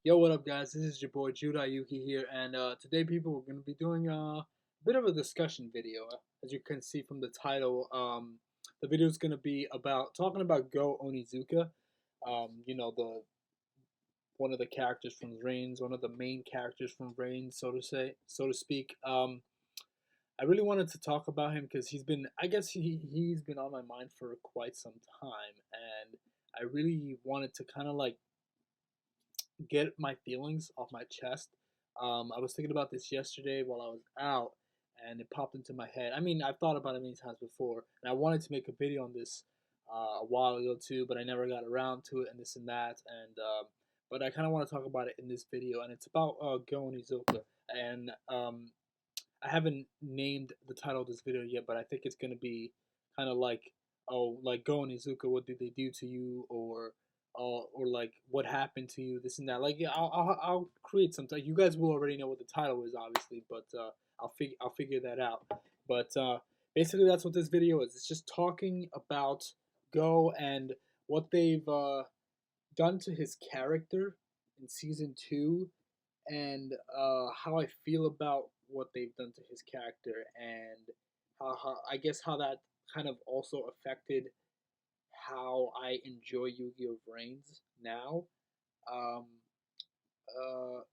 Yo, what up, guys? This is your boy Judai Yuki here, and today, people, we're going to be doing a bit of a discussion video. As you can see from the title, the video is going to be about talking about Go Onizuka. The one of the characters from Reigns, one of the main characters from Reigns, so to speak. I really wanted to talk about him because I guess he's been on my mind for quite some time, and I really wanted to kind of like get my feelings off my chest. I was thinking about this yesterday while I was out, and it popped into my head. I mean, I've thought about it many times before, and I wanted to make a video on this a while ago too, but I never got around to it, and this and that. But I kind of want to talk about it in this video, and it's about Go Onizuka. And I haven't named the title of this video yet, but I think it's gonna be kind of like, oh, like Go Onizuka, what did they do to you, or like what happened to you, this and that. Like, yeah, I'll create some. You guys will already know what the title is, obviously, but I'll figure that out. But basically, that's what this video is. It's just talking about Go and what they've done to his character in season 2, and how I feel about what they've done to his character, and how I guess how that kind of also affected how I enjoy Yu-Gi-Oh! Reigns now. Um,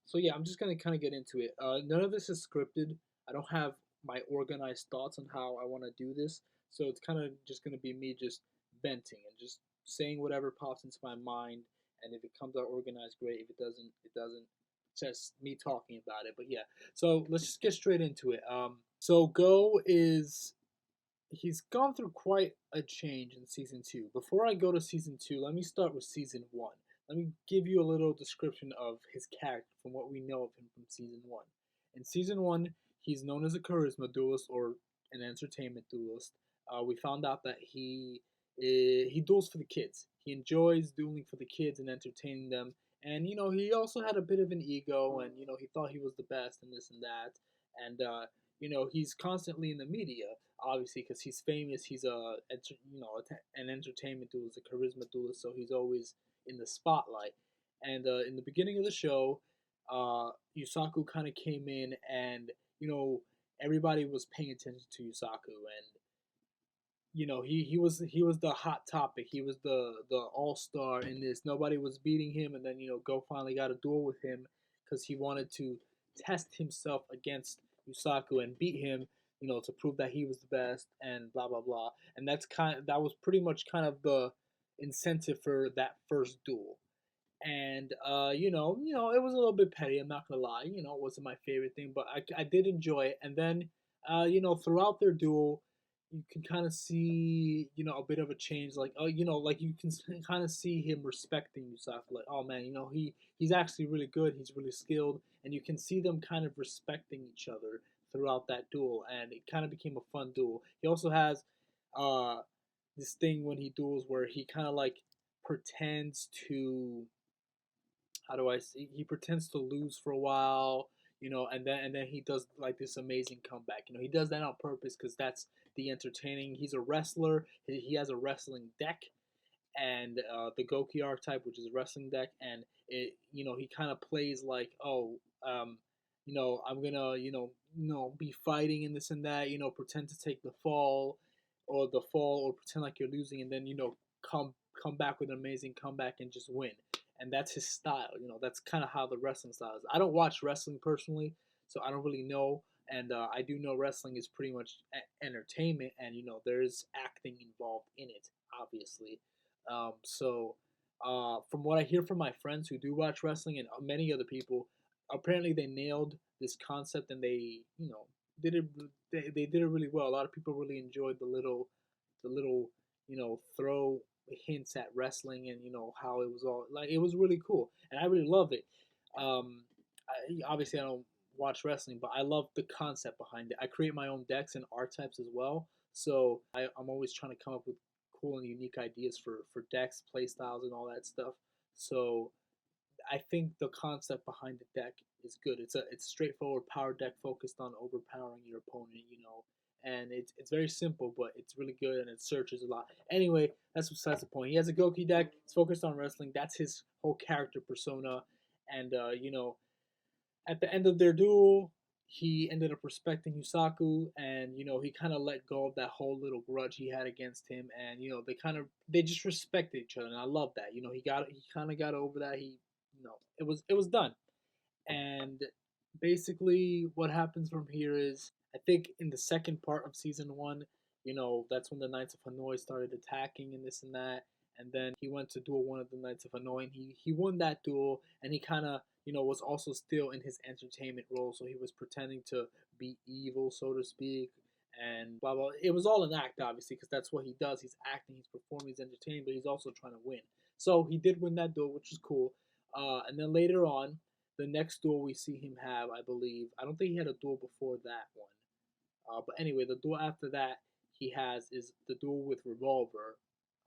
so yeah, I'm just gonna kind of get into it. None of this is scripted. I don't have my organized thoughts on how I want to do this, so it's kind of just gonna be me just venting and just saying whatever pops into my mind. And if it comes out organized, great. If it doesn't, it doesn't. Just me talking about it. But yeah, so let's just get straight into it. So Go is he's gone through quite a change in season 2. Before I go to season 2, let me start with season 1. Let me give you a little description of his character from what we know of him from season 1. In season 1, he's known as a charisma duelist or an entertainment duelist. We found out that he duels for the kids. He enjoys dueling for the kids and entertaining them. And he also had a bit of an ego, and he thought he was the best and this and that. And he's constantly in the media, obviously, because he's famous. He's an entertainment duelist, a charisma duelist, so he's always in the spotlight. And in the beginning of the show, Yusaku kind of came in, and everybody was paying attention to Yusaku, and he was the hot topic. He was the all star in this. Nobody was beating him, and then Go finally got a duel with him because he wanted to test himself against Yusaku and beat him. To prove that he was the best and blah blah blah. And that was pretty much kind of the incentive for that first duel. And it was a little bit petty. I'm not gonna lie. It wasn't my favorite thing, but I did enjoy it. And then throughout their duel, you can kind of see a bit of a change. Like, like you can kind of see him respecting Yusaku. Like, oh man, he's actually really good. He's really skilled, and you can see them kind of respecting each other throughout that duel, and it kind of became a fun duel. He also has uh this thing when he duels where he kind of like pretends to, how do I see? He pretends to lose for a while, and then he does like this amazing comeback. He does that on purpose because that's the entertaining. He's a wrestler. He has a wrestling deck, and the Goki archetype, which is a wrestling deck, and he kind of plays like, oh, I'm gonna, be fighting and this and that. Pretend to take the fall, or pretend like you're losing, and then come back with an amazing comeback and just win. And that's his style. That's kind of how the wrestling style is. I don't watch wrestling personally, so I don't really know. And I do know wrestling is pretty much entertainment, and there's acting involved in it, obviously. From what I hear from my friends who do watch wrestling and many other people, apparently they nailed this concept, and they did it. They did it really well. A lot of people really enjoyed the little throw hints at wrestling, and how it was all like, it was really cool, and I really loved it. Obviously, I don't watch wrestling, but I love the concept behind it. I create my own decks and archetypes as well, so I'm always trying to come up with cool and unique ideas for decks, play styles, and all that stuff. So I think the concept behind the deck is good. It's a straightforward power deck focused on overpowering your opponent, and it's very simple, but it's really good, and it searches a lot. Anyway, that's besides the point. He has a Goki deck. It's focused on wrestling. That's his whole character persona, And at the end of their duel, he ended up respecting Yusaku, and he kind of let go of that whole little grudge he had against him, and they just respected each other, and I love that. He kind of got over that. It was done, and basically what happens from here is, I think in the second part of season one, that's when the Knights of Hanoi started attacking and this and that. And then he went to duel one of the Knights of Hanoi, and he won that duel. And he kind of was also still in his entertainment role, so he was pretending to be evil, so to speak, and blah blah. It was all an act, obviously, because that's what he does. He's acting, he's performing, he's entertaining, but he's also trying to win. So he did win that duel, which is cool. And then later on, the next duel we see him have, I believe, I don't think he had a duel before that one. But anyway, the duel after that he has is the duel with Revolver.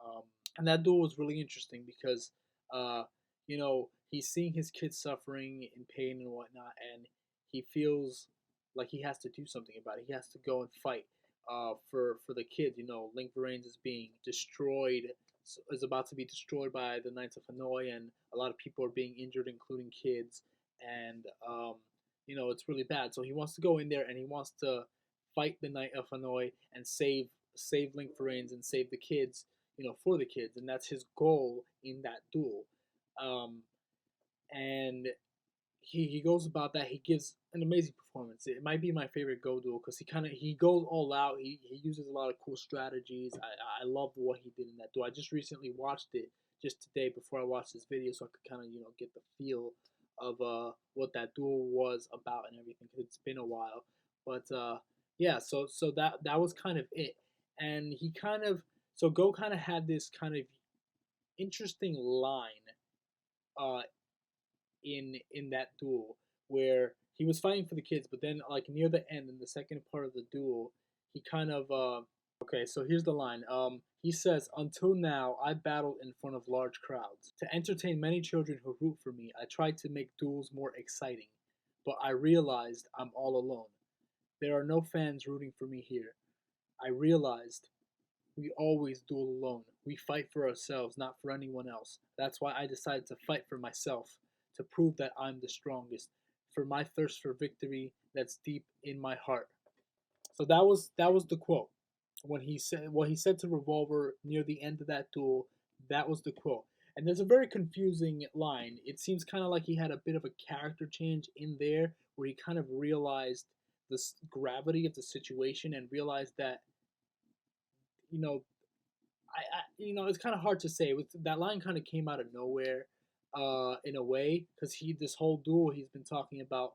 Um, and that duel was really interesting because, he's seeing his kids suffering in pain and whatnot, and he feels like he has to do something about it. He has to go and fight for the kids. Link Varens is being destroyed, is about to be destroyed by the Knights of Hanoi, and a lot of people are being injured, including kids. And it's really bad. So he wants to go in there and he wants to fight the Knight of Hanoi and save Link Varens and save the kids, for the kids, and that's his goal in that duel. Um, and he goes about that. He gives an amazing performance. It might be my favorite Go duel because he goes all out. He uses a lot of cool strategies. I love what he did in that duel. I just recently watched it just today before I watched this video, so I could kind of get the feel of what that duel was about and everything. Cause it's been a while, but yeah. So that was kind of it, and he kind of so Go kind of had this kind of interesting line uh, in that duel where he was fighting for the kids, but then like near the end in the second part of the duel, he kind of okay. So here's the line. He says, "Until now, I battled in front of large crowds to entertain many children who root for me. I tried to make duels more exciting, but I realized I'm all alone. There are no fans rooting for me here. I realized we always duel alone. We fight for ourselves, not for anyone else. That's why I decided to fight for myself, to prove that I'm the strongest, for my thirst for victory that's deep in my heart." So that was the quote. When he said what he said to Revolver near the end of that duel, that was the quote. And there's a very confusing line. It seems kind of like he had a bit of a character change in there where he kind of realized the gravity of the situation and realized that you know it's kind of hard to say. That line kind of came out of nowhere, in a way, because this whole duel he's been talking about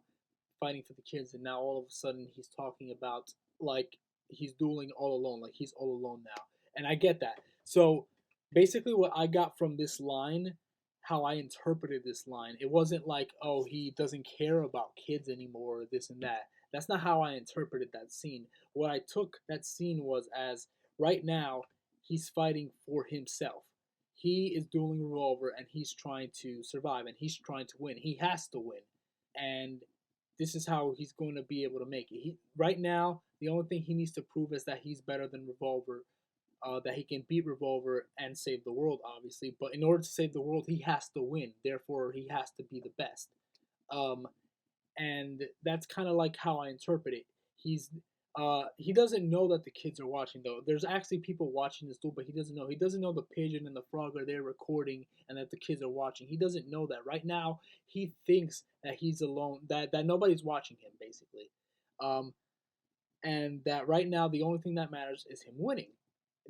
fighting for the kids, and now all of a sudden he's talking about like he's dueling all alone, like he's all alone now, and I get that. So basically, what I got from this line, how I interpreted this line, it wasn't like, oh, he doesn't care about kids anymore, or this and that. That's not how I interpreted that scene. What I took that scene was as, right now he's fighting for himself. He is dueling Revolver and he's trying to survive and he's trying to win. He has to win. And this is how he's going to be able to make it. Right now, the only thing he needs to prove is that he's better than Revolver, that he can beat Revolver and save the world, obviously. But in order to save the world, he has to win. Therefore, he has to be the best. Um, and that's kind of like how I interpret it. He doesn't know that the kids are watching though. There's actually people watching this duel, but he doesn't know. He doesn't know the pigeon and the frog are there recording and that the kids are watching. He doesn't know that. Right now, he thinks that he's alone, that nobody's watching him, basically. Um, and that right now the only thing that matters is him winning.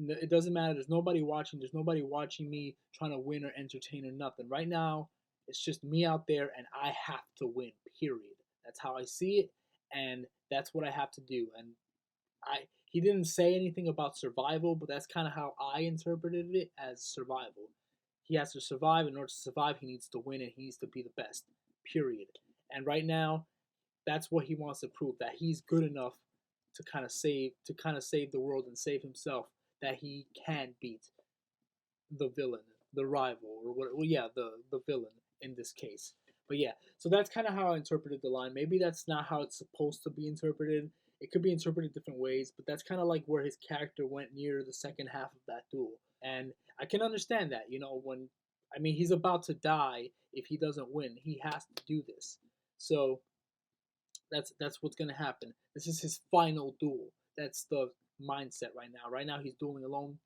It doesn't matter. There's nobody watching. There's nobody watching me trying to win or entertain or nothing. Right now, it's just me out there, and I have to win. Period. That's how I see it, and that's what I have to do. And he didn't say anything about survival, but that's kind of how I interpreted it, as survival. He has to survive. In order to survive, he needs to win, and he needs to be the best. Period. And right now, that's what he wants to prove, that he's good enough to kind of save the world and save himself, that he can beat the villain, the rival, or what? Well, yeah, the villain in this case. But yeah, so that's kind of how I interpreted the line. Maybe that's not how it's supposed to be interpreted. It could be interpreted different ways, but that's kind of like where his character went near the second half of that duel. And I can understand that, when I mean, he's about to die if he doesn't win. He has to do this. So that's what's gonna happen. This is his final duel. That's the mindset right now. Right now he's dueling alone.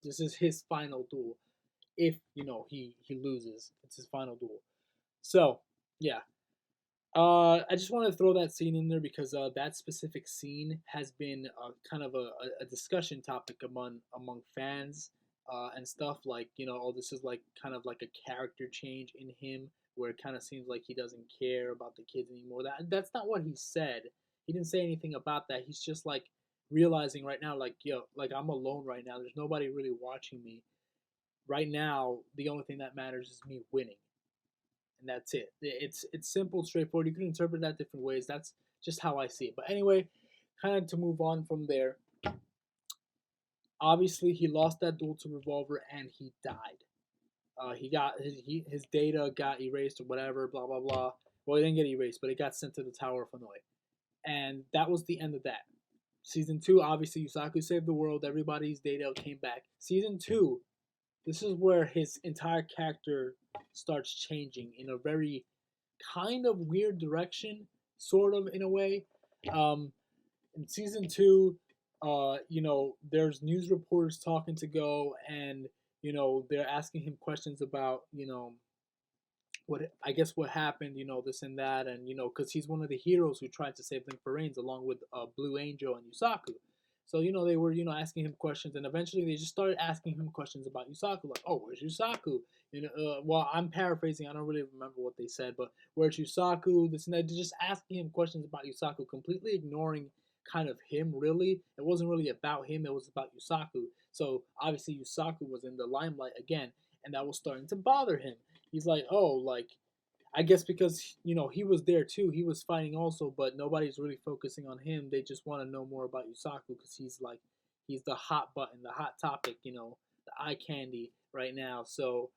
This is his final duel. If he loses, it's his final duel. So yeah, I just wanted to throw that scene in there because that specific scene has been kind of a discussion topic among fans and stuff. Like, oh, this is like kind of like a character change in him, where it kind of seems like he doesn't care about the kids anymore. That's not what he said. He didn't say anything about that. He's just like realizing right now, like, yo, like, I'm alone right now. There's nobody really watching me right now. The only thing that matters is me winning, and that's it. It's simple, straightforward. You can interpret that different ways. That's just how I see it. But anyway, kind of to move on from there. Obviously, he lost that duel to Revolver, and he died. He got his data got erased or whatever. Blah blah blah. Well, it didn't get erased, but it got sent to the Tower of Hanoi, and that was the end of that. Season 2, obviously, Yusaku saved the world. Everybody's data came back. Season 2, this is where his entire character starts changing in a very kind of weird direction, sort of, in a way. In season 2, there's news reporters talking to Go, and they're asking him questions about what happened, this and that, and because he's one of the heroes who tried to save Link for Reigns along with Blue Angel and Yusaku. So they were asking him questions, and eventually they just started asking him questions about Yusaku, like, oh, where's Yusaku? Well, I'm paraphrasing. I don't really remember what they said, but where's Yusaku? This and that. They're just asking him questions about Yusaku, completely ignoring kind of him. Really, it wasn't really about him. It was about Yusaku. So obviously Yusaku was in the limelight again, and that was starting to bother him. He's like, oh, like, I guess because he was there too. He was fighting also, but nobody's really focusing on him. They just want to know more about Yusaku because he's the hot button, the hot topic, the eye candy right now. So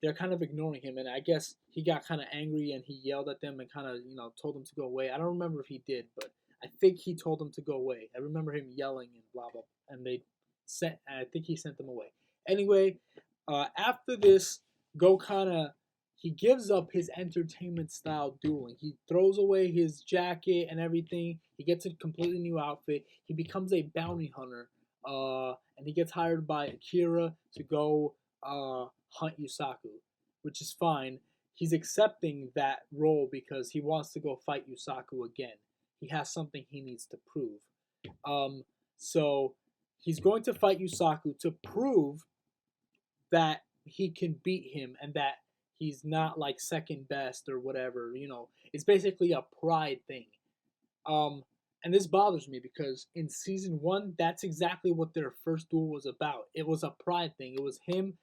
they're kind of ignoring him, and I guess he got kind of angry and he yelled at them and kind of told them to go away. I don't remember if he did, but I think he told them to go away. I remember him yelling and blah blah, and I think he sent them away. Anyway, after this, Go kind of he gives up his entertainment style dueling. He throws away his jacket and everything. He gets a completely new outfit. He becomes a bounty hunter, and he gets hired by Akira to go hunt Yusaku, which is fine. He's accepting that role because he wants to go fight Yusaku again. He has something he needs to prove. So he's going to fight Yusaku to prove that he can beat him and that he's not like second best or whatever. It's basically a pride thing. And this bothers me because in season 1, that's exactly what their first duel was about. It was a pride thing. It was him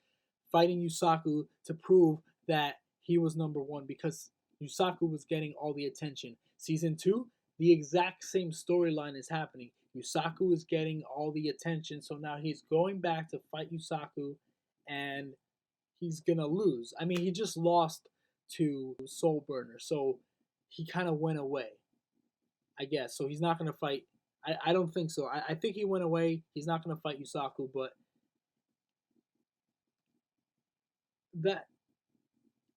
fighting Yusaku to prove that he was number 1 because Yusaku was getting all the attention. Season 2, the exact same storyline is happening. Yusaku is getting all the attention, so now he's going back to fight Yusaku, and he's gonna lose. I mean, he just lost to Soul Burner, so he kind of went away, I guess. So he's not gonna fight. I don't think so. I think he went away. He's not gonna fight Yusaku, but that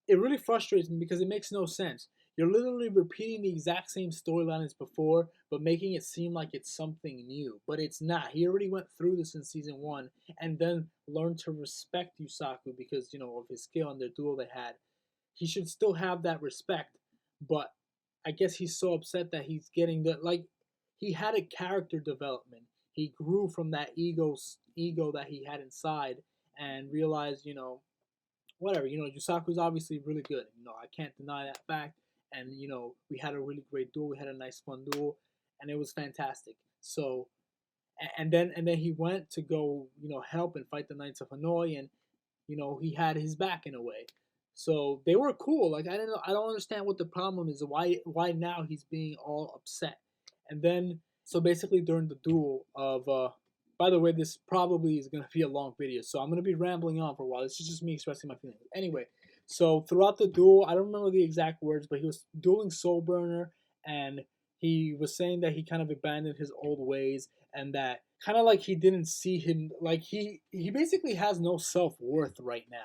it really frustrates me because it makes no sense. You're literally repeating the exact same storyline as before, but making it seem like it's something new. But it's not. He already went through this in season 1 and then learned to respect Yusaku because, of his skill and the duel they had. He should still have that respect, but I guess he's so upset that he's getting he had a character development. He grew from that ego that he had inside and realized, whatever. Yusaku's obviously really good. I can't deny that fact. And we had a really great duel. We had a nice, fun duel, and it was fantastic. So, and then he went to go, help and fight the Knights of Hanoi, and he had his back in a way. So they were cool. Like, I don't understand what the problem is. Why now he's being all upset. And then so basically during the duel of by the way, this probably is going to be a long video, so I'm going to be rambling on for a while. This is just me expressing my feelings. Anyway, so throughout the duel, I don't remember the exact words, but he was dueling Soul Burner, and he was saying that he kind of abandoned his old ways, and that kind of like he didn't see him, like he basically has no self-worth right now.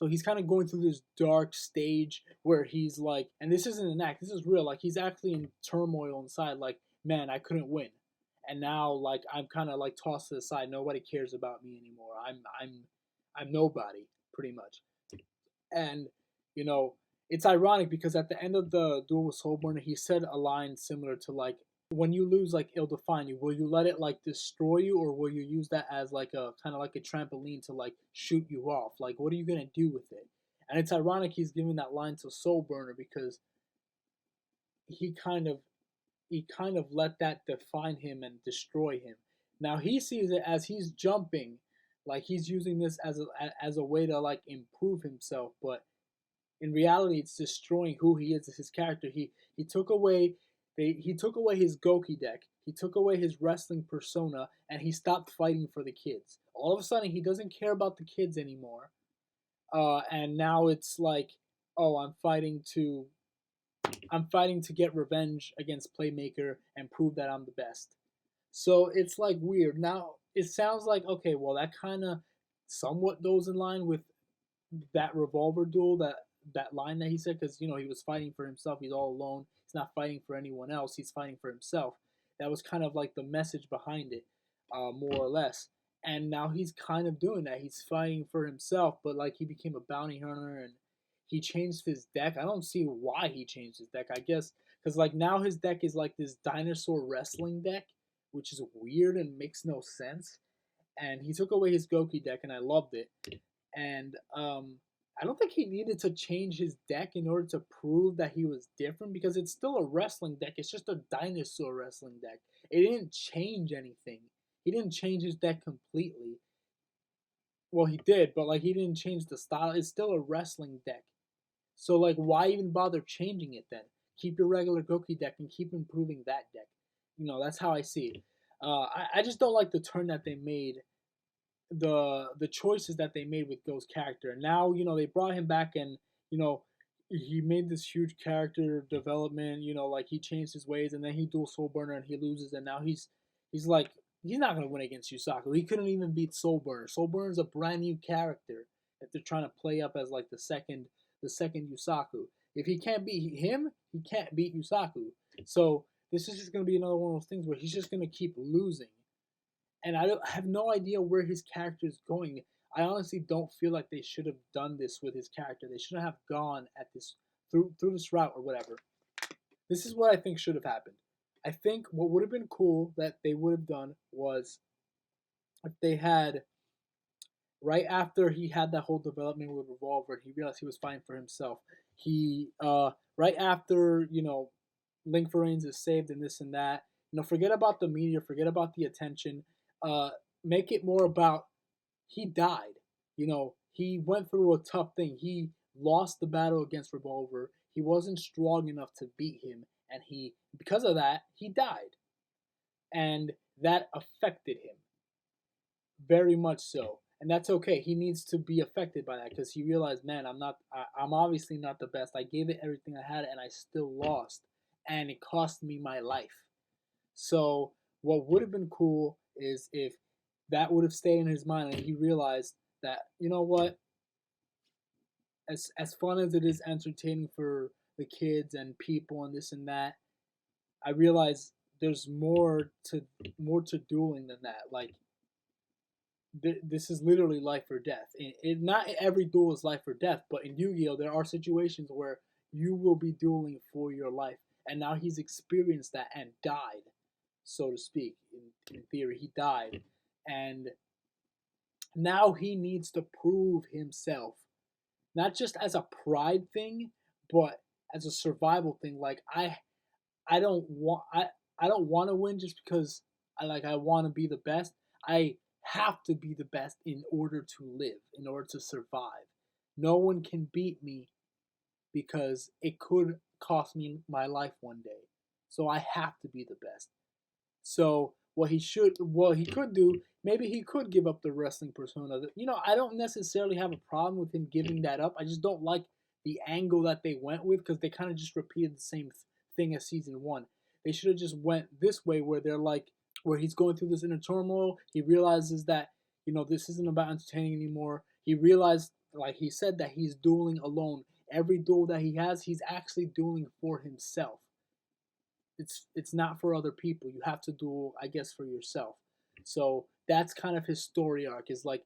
So he's kind of going through this dark stage where he's like, and this isn't an act, this is real. Like he's actually in turmoil inside. Like, man, I couldn't win, and now like I'm kind of like tossed to the side. Nobody cares about me anymore. I'm nobody pretty much. And you know, it's ironic because at the end of the duel with Soulburner, he said a line similar to like, when you lose, like it'll define you. Will you let it like destroy you, or will you use that as like a kind of like a trampoline to like shoot you off? Like, what are you gonna do with it? And it's ironic he's giving that line to Soulburner because he kind of he kind of let that define him and destroy him. Now he sees it as he's jumping, like he's using this as a way to like improve himself, but in reality it's destroying who he is as his character. He took away he took away his Goki deck. He took away his wrestling persona and he stopped fighting for the kids. All of a sudden he doesn't care about the kids anymore. And now it's like, oh, I'm fighting to get revenge against Playmaker and prove that I'm the best. So it's like weird. Now it sounds like, okay, well that kind of somewhat goes in line with that revolver duel, that line that he said, because he was fighting for himself. He's all alone. He's not fighting for anyone else. He's fighting for himself. That was kind of like the message behind it, more or less. And now he's kind of doing that. He's fighting for himself, but like he became a bounty hunter and he changed his deck. I don't see why he changed his deck. I guess because like now his deck is like this dinosaur wrestling deck, which is weird and makes no sense. And he took away his Goki deck, and I loved it. And I don't think he needed to change his deck in order to prove that he was different, because it's still a wrestling deck. It's just a dinosaur wrestling deck. It didn't change anything. He didn't change his deck completely. Well, he did, but like he didn't change the style. It's still a wrestling deck. So like, why even bother changing it then? Keep your regular Goki deck and keep improving that deck. That's how I see it. I just don't like the turn that they made, the choices that they made with Go's character. And now they brought him back, and he made this huge character development. Like he changed his ways, and then he duels Soulburner and he loses, and now he's like, he's not gonna win against Yusaku. He couldn't even beat Soulburner. Soulburner's a brand new character that they're trying to play up as like the second Yusaku. If he can't beat him, he can't beat Yusaku. So this is just gonna be another one of those things where he's just gonna keep losing, and I have no idea where his character is going. I honestly don't feel like they should have done this with his character. They shouldn't have gone at this through this route or whatever. This is what I think should have happened. I think what would have been cool that they would have done was if they had, right after he had that whole development with Revolver, and he realized he was fighting for himself. He right after Link Forains is saved and this and that. Forget about the media, forget about the attention. Make it more about he died. He went through a tough thing. He lost the battle against Revolver. He wasn't strong enough to beat him, and because of that, he died, and that affected him very much so. And that's okay. He needs to be affected by that because he realized, man, I'm obviously not the best. I gave it everything I had, and I still lost, and it cost me my life. So what would have been cool is if that would have stayed in his mind and he realized that, what, as fun as it is entertaining for the kids and people and this and that, I realize there's more to dueling than that. Like this is literally life or death. Not every duel is life or death, but in Yu-Gi-Oh there are situations where you will be dueling for your life, and now he's experienced that and died, so to speak. In theory, he died, and now he needs to prove himself, not just as a pride thing, but as a survival thing. Like I don't want to win just because I want to be the best. I have to be the best in order to live, in order to survive. No one can beat me because it could cost me my life one day. So I have to be the best. So what he could do, maybe he could give up the wrestling persona. I don't necessarily have a problem with him giving that up. I just don't like the angle that they went with, because they kind of just repeated the same thing as season 1. They should have just went this way, where they're like, where he's going through this inner turmoil. He realizes that this isn't about entertaining anymore. He realized like he said that he's dueling alone. Every duel that he has, he's actually dueling for himself. It's not for other people. You have to duel, I guess, for yourself. So that's kind of his story arc. Is like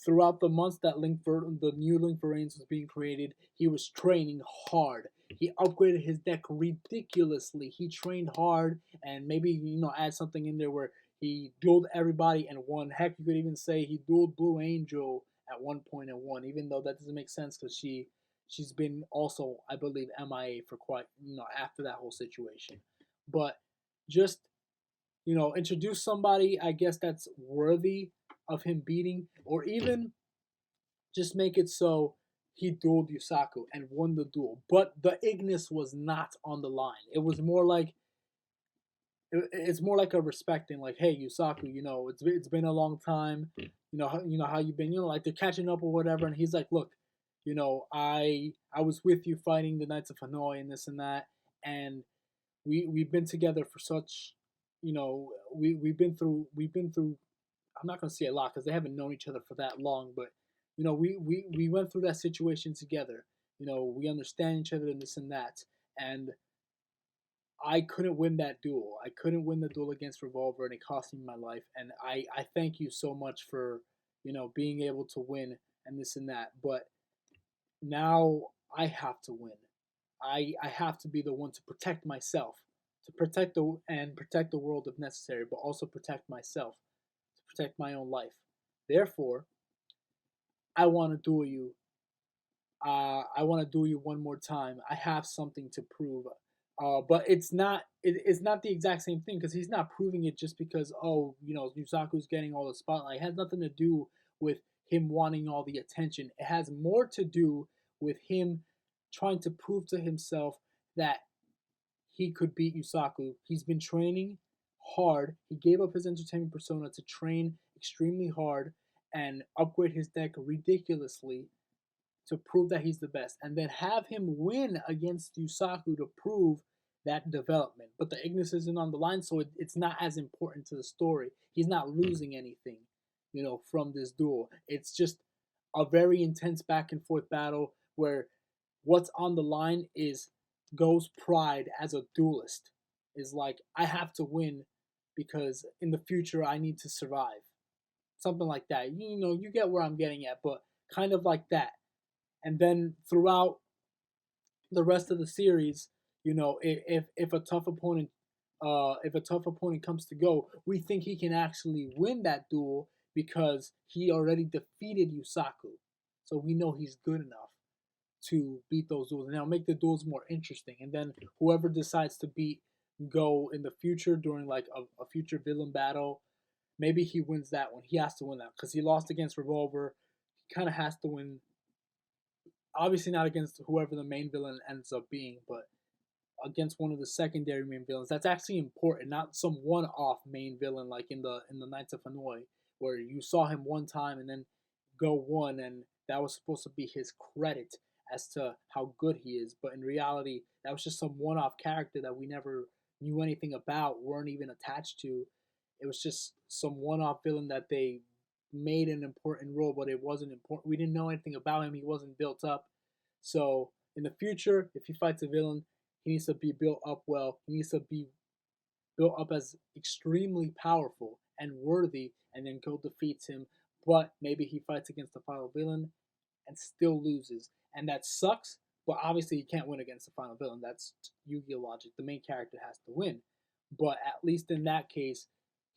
throughout the months that the new Link Varens was being created, he was training hard. He upgraded his deck ridiculously. He trained hard, and maybe add something in there where he dueled everybody and won. Heck, you could even say he dueled Blue Angel at one point and won, even though that doesn't make sense because she's been also, I believe, MIA for quite after that whole situation. But just introduce somebody, I guess, that's worthy of him beating, or even just make it so he dueled Yusaku and won the duel. But the Ignis was not on the line. It was more like it's more like a respecting, like, hey, Yusaku, it's been a long time. How you been. Like they're catching up or whatever. And he's like, look, I was with you fighting the Knights of Hanoi and this and that, and we've been together for such, we've been through. I'm not gonna say a lot because they haven't known each other for that long, but we went through that situation together. We understand each other and this and that, and I couldn't win that duel. I couldn't win the duel against Revolver, and it cost me my life. And I thank you so much for being able to win and this and that. But now I have to win. I have to be the one to protect myself, to protect the world if necessary, but also protect myself, to protect my own life. Therefore, I want to duel you. I want to duel you one more time. I have something to prove. But it's not the exact same thing because he's not proving it just because Yusaku's getting all the spotlight. It has nothing to do with him wanting all the attention. It has more to do with him trying to prove to himself that he could beat Yusaku. He's been training hard. He gave up his entertainment persona to train extremely hard and upgrade his deck ridiculously to prove that he's the best, and then have him win against Yusaku to prove that development. But the Ignis isn't on the line, so it's not as important to the story. He's not losing anything, from this duel. It's just a very intense back and forth battle where what's on the line is Go's pride as a duelist. Is like, I have to win because in the future I need to survive. Something like that. You get where I'm getting at, but kind of like that. And then throughout the rest of the series, if a tough opponent comes to Go, we think he can actually win that duel because he already defeated Yusaku, so we know he's good enough to beat those duels, and now make the duels more interesting. And then whoever decides to beat Go in the future during like a future villain battle, maybe he wins that one. He has to win that because he lost against Revolver. He kind of has to win. Obviously not against whoever the main villain ends up being, but against one of the secondary main villains. That's actually important, not some one-off main villain like in the Knights of Hanoi, where you saw him one time and then Go won, and that was supposed to be his credit as to how good he is. But in reality, that was just some one-off character that we never knew anything about, weren't even attached to. It was just some one-off villain that they made an important role, but it wasn't important. We didn't know anything about him. He wasn't built up. So in the future, if he fights a villain, he needs to be built up well. He needs to be built up as extremely powerful and worthy, and then Go defeats him. But maybe he fights against the final villain and still loses, and that sucks. But obviously, he can't win against the final villain. That's Yu-Gi-Oh logic. The main character has to win. But at least in that case,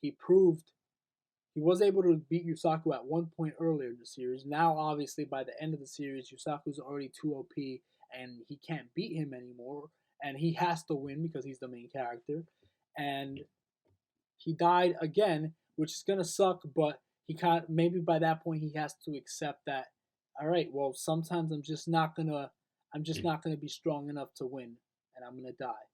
he proved he was able to beat Yusaku at one point earlier in the series. Now, obviously, by the end of the series, Yusaku's already too OP, and he can't beat him anymore. And he has to win because he's the main character. And he died again, which is gonna suck. But maybe by that point he has to accept that. All right, well, sometimes I'm just not gonna be strong enough to win, and I'm gonna die.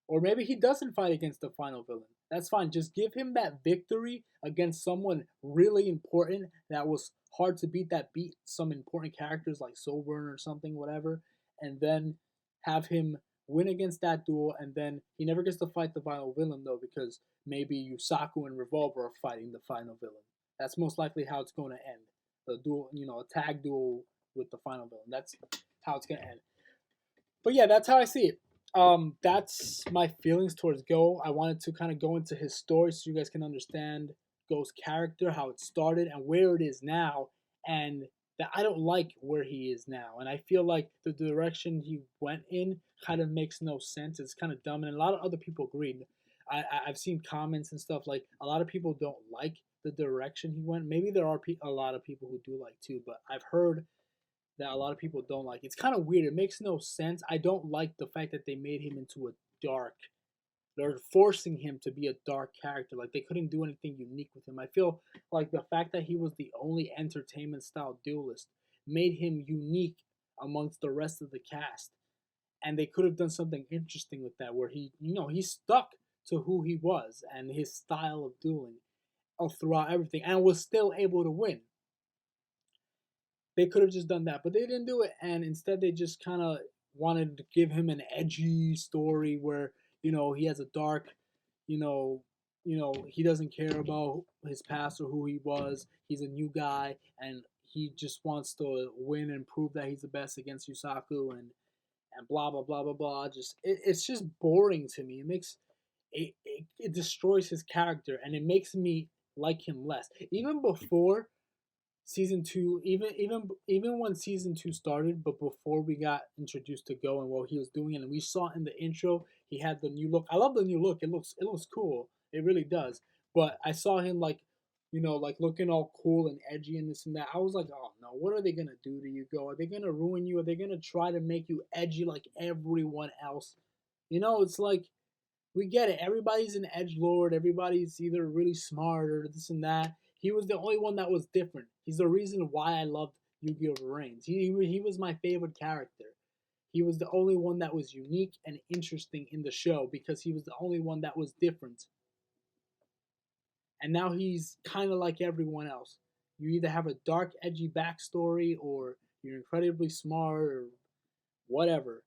Or maybe he doesn't fight against the final villain. That's fine. Just give him that victory against someone really important that was hard to beat, that beat some important characters like Soulburn or something, whatever, and then have him win against that duel, and then he never gets to fight the final villain, though, because maybe Yusaku and Revolver are fighting the final villain. That's most likely how it's going to end. the duel, a tag duel with the final villain. That's how it's gonna end. But yeah, that's how I see it. That's my feelings towards Go. I wanted to kind of go into his story so you guys can understand Go's character, how it started, and where it is now, and that I don't like where he is now. And I feel like the direction he went in kind of makes no sense. It's kind of dumb, and a lot of other people agreed. I've seen comments and stuff like a lot of people don't like the direction he went. Maybe there are a lot of people who do like too, but I've heard that a lot of people don't like. It's kind of weird. It makes no sense. I don't like the fact that they made him into a dark. They're forcing him to be a dark character. Like they couldn't do anything unique with him. I feel like the fact that he was the only entertainment style duelist made him unique amongst the rest of the cast. And they could have done something interesting with that where he stuck to who he was and his style of dueling throughout everything and was still able to win. They could have just done that, but they didn't do it, and instead they just kind of wanted to give him an edgy story where he has a dark, you know, he doesn't care about his past or who he was. He's a new guy, and he just wants to win and prove that he's the best against Yusaku and blah blah blah blah blah. It's just boring to me. It makes it destroys his character, and it makes me like him less. Even before season two, even when season two started, but before we got introduced to Go and what he was doing, and we saw in the intro, he had the new look. I love the new look. It looks cool. It really does. But I saw him like, like looking all cool and edgy and this and that. I was like, oh no, what are they gonna do to you, Go? Are they gonna ruin you? Are they gonna try to make you edgy like everyone else? It's like we get it. Everybody's an edge lord. Everybody's either really smart or this and that. He was the only one that was different. He's the reason why I loved Yu-Gi-Oh! Reigns. He was my favorite character. He was the only one that was unique and interesting in the show because he was the only one that was different. And now he's kind of like everyone else. You either have a dark, edgy backstory or you're incredibly smart or whatever.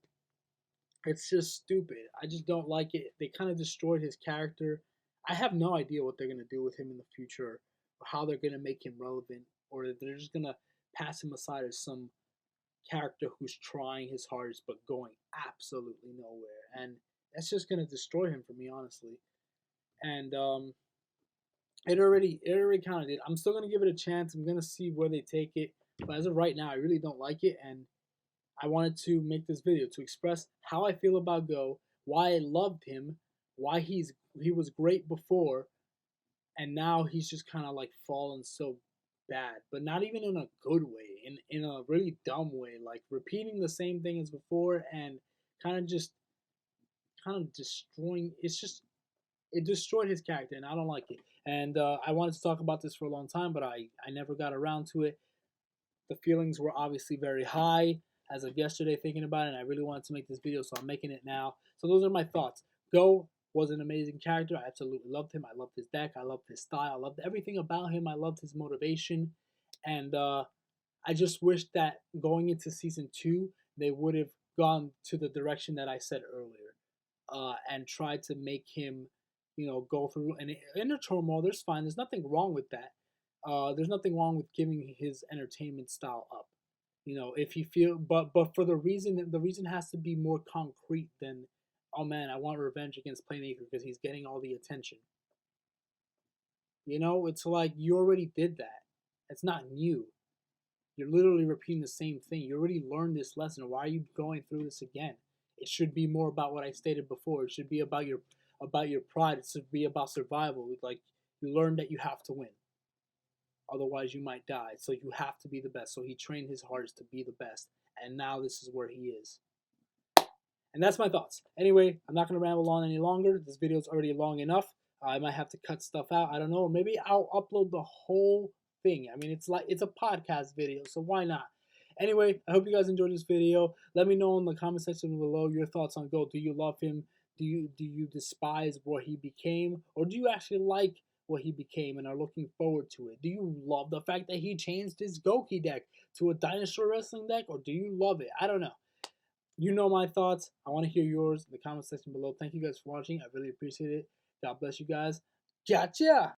It's just stupid. I just don't like it. They kind of destroyed his character. I have no idea what they're going to do with him in the future or how they're going to make him relevant or if they're just going to pass him aside as some character who's trying his hardest but going absolutely nowhere. And that's just going to destroy him for me, honestly. And it already kind of did. I'm still going to give it a chance. I'm going to see where they take it. But as of right now, I really don't like it. And I wanted to make this video to express how I feel about Go, why I loved him, why he was great before, and now he's just kind of like fallen so bad, but not even in a good way, in a really dumb way, like repeating the same thing as before and kind of just kind of destroying. It destroyed his character, and I don't like it. And I wanted to talk about this for a long time, but I never got around to it. The feelings were obviously very high as of yesterday thinking about it, and I really wanted to make this video, so I'm making it now. So those are my thoughts. Go was an amazing character. I absolutely loved him. I loved his deck. I loved his style. I loved everything about him. I loved his motivation. And I just wish that going into season 2, they would have gone to the direction that I said earlier and tried to make him, go through an inner turmoil. There's fine. There's nothing wrong with that. There's nothing wrong with giving his entertainment style up. If you feel, but for the reason has to be more concrete than, oh man, I want revenge against Playmaker because he's getting all the attention. It's like you already did that. It's not new. You're literally repeating the same thing. You already learned this lesson. Why are you going through this again? It should be more about what I stated before. It should be about your pride. It should be about survival. Like you learn that you have to win. Otherwise, you might die. So you have to be the best. So he trained his hardest to be the best. And now this is where he is. And that's my thoughts. Anyway, I'm not going to ramble on any longer. This video is already long enough. I might have to cut stuff out. I don't know. Maybe I'll upload the whole thing. I mean, it's a podcast video, so why not? Anyway, I hope you guys enjoyed this video. Let me know in the comment section below your thoughts on Go. Do you love him? Do you despise what he became? Or do you actually like what he became and are looking forward to it? Do you love the fact that he changed his Goki deck to a dinosaur wrestling deck, or do you love it? I don't know. You know my thoughts. I want to hear yours in the comment section below. Thank you guys for watching. I really appreciate it. God bless you guys. Gotcha!